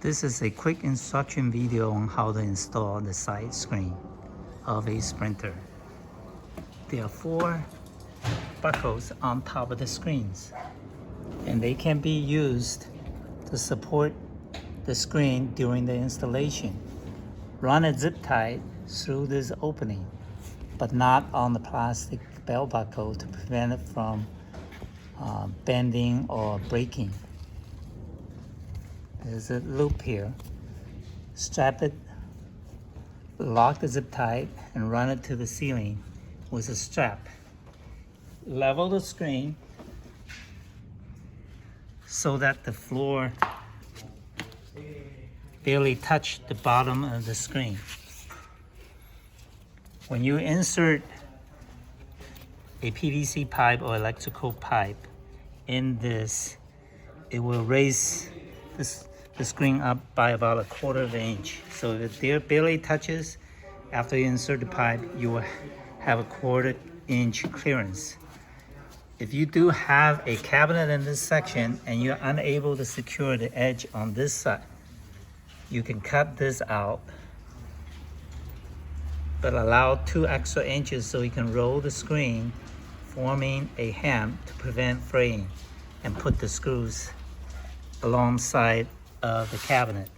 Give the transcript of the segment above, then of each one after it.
This is a quick instruction video on how to install the side screen of a Sprinter. There are 4 buckles on top of the screens, and they can be used to support the screen during the installation. Run a zip tie through this opening, but not on the plastic belt buckle to prevent it from bending or breaking. There's a loop here. Strap it, lock the zip tie, and run it to the ceiling with a strap. Level the screen so that the floor barely touch the bottom of the screen. When you insert a PVC pipe or electrical pipe in this, it will raise the screen up by about 1/4 inch. So if it barely touches, after you insert the pipe, you will have 1/4 inch clearance. If you do have a cabinet in this section and you're unable to secure the edge on this side, you can cut this out, but allow 2 extra inches so you can roll the screen, forming a hem to prevent fraying, and put the screws alongside of the cabinet.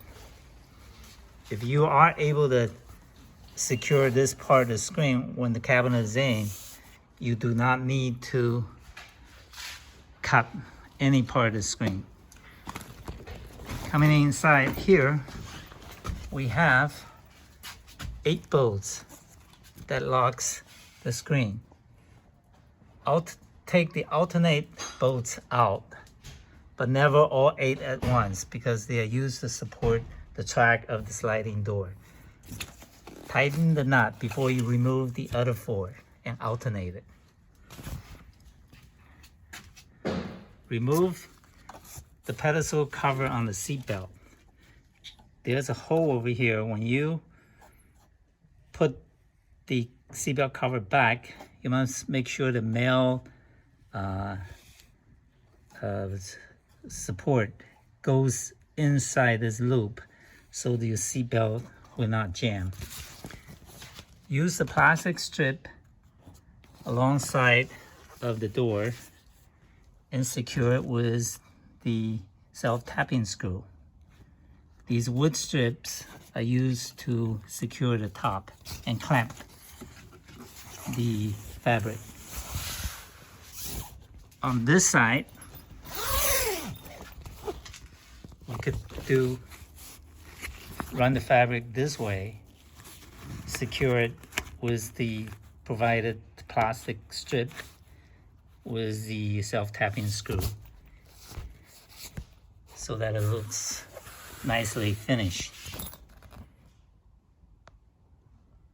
If you are able to secure this part of the screen when the cabinet is in, you do not need to cut any part of the screen. Coming inside here, we have 8 bolts that locks the screen. I'll take the alternate bolts out, but never all 8 at once because they are used to support the track of the sliding door. Tighten the nut before you remove the other 4 and alternate it. Remove the pedestal cover on the seat belt. There's a hole over here. When you put the seatbelt cover back, you must make sure the male support goes inside this loop so that your seatbelt will not jam. Use the plastic strip alongside of the door and secure it with the self-tapping screw. These wood strips are used to secure the top and clamp the fabric. On this side, you could run the fabric this way, secure it with the provided plastic strip with the self-tapping screw so that it looks nicely finished.